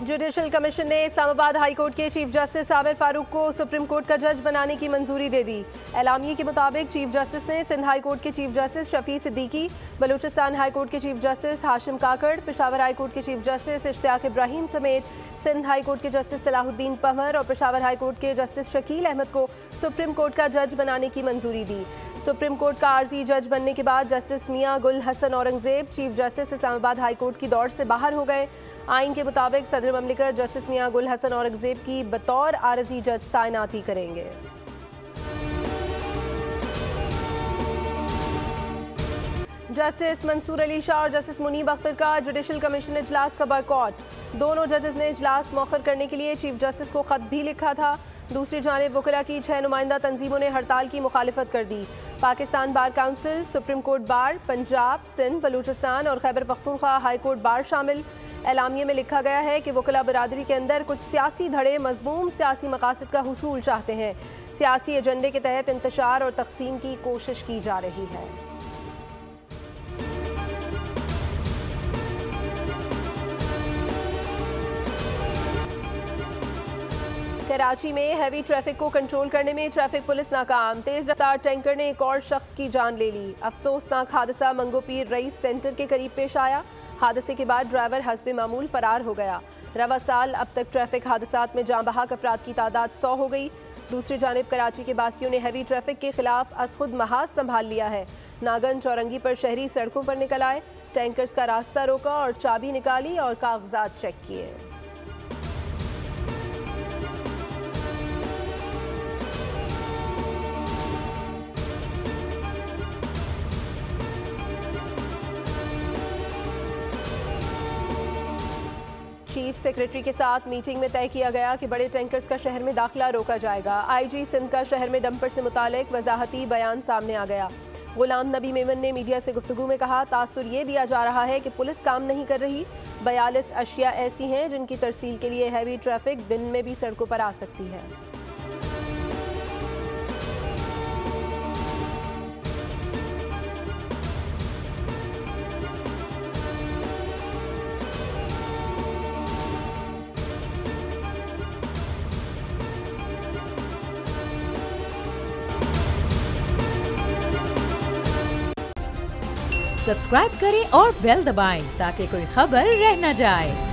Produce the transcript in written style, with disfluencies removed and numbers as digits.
Judicial commission ने Islamabad high court के chief justice Aamir Farooq को सुप्रीम कोर्ट का जज बनाने की मंजूरी दे दी। एलामिये के मुताबिक चीफ जस्टिस ने सिंध हाई कोर्ट के chief justice Shafi Siddiqui, Balochistan high court के चीफ जस्टिस हाशिम काकड़, पेशावर हाई कोर्ट के चीफ जस्टिस इश्तियाक इब्राहिम समेत सिंध हाई कोर्ट के जस्टिस सलाहुद्दीन पहमर और पेशावर हाई कोर्ट के जस्टिस शकील अहमद को सुप्रीम कोर्ट का जज बनाने की मंजूरी दी। सुप्रीम कोर्ट का आर्जी जज बनने के बाद justice Mian Gul Hassan Aurangzeb chief justice Islamabad high court की दौड़ से बाहर हो गए। आइन के मुताबिक सदर ममलिकत जस्टिस मियां गुल हसन औरंगजेब की बतौर आर्जी जज तैनाती करेंगे। जस्टिस मंसूर अली शाह और जस्टिस मुनीब अख्तर का जुडिशल कमीशन इजलास का बॉयकॉट। दोनों जजेस ने इजलास मौखर करने के लिए चीफ जस्टिस को खत भी लिखा था। दूसरी जानिब वकला की 6 नुमाइंदा तंजीमों ने हड़ताल की मुखालिफत कर दी। Pakistan bar council, supreme court bar, Punjab, Sindh, Balochistan और Khyber Pakhtunkhwa high court bar शामिल। एलामिये में लिखा गया है कि वकला बरादरी के अंदर कुछ सियासी धड़े मजमूम सियासी मकासद का हुसूल चाहते हैं। सियासी एजेंडे के तहत इंतशार और तकसीम की कोशिश की जा रही है। कराची में हैवी ट्रैफिक को कंट्रोल करने में ट्रैफिक पुलिस नाकाम। तेज रफ्तार टैंकर ने एक और शख्स की जान ले ली। अफसोसनाक हादसा मंगोपीर रईस सेंटर के करीब पेश आया। हादसे के बाद ड्राइवर हस्बे मामूल फरार हो गया। रवा साल अब तक ट्रैफिक हादसात में जाँ बहक अफराद की तादाद 100 हो गई। दूसरी जानिब कराची के बासियों ने हैवी ट्रैफिक के खिलाफ खुद महाज संभाल लिया है। नागन चौरंगी पर शहरी सड़कों पर निकल आए, टैंकर्स का रास्ता रोका और चाबी निकाली और कागजात चेक किए। चीफ सेक्रेटरी के साथ मीटिंग में तय किया गया कि बड़े टैंकर्स का शहर में दाखिला रोका जाएगा। आईजी सिंध का शहर में डंपर से मुतालिक वजाहती बयान सामने आ गया। गुलाम नबी मेमन ने मीडिया से गुफ्तगू में कहा, तासुर ये दिया जा रहा है कि पुलिस काम नहीं कर रही। 42 अशिया ऐसी हैं जिनकी तरसील के लिए हैवी ट्रैफिक दिन में भी सड़कों पर आ सकती है। सब्सक्राइब करें और बेल दबाएं ताकि कोई खबर रह न जाए।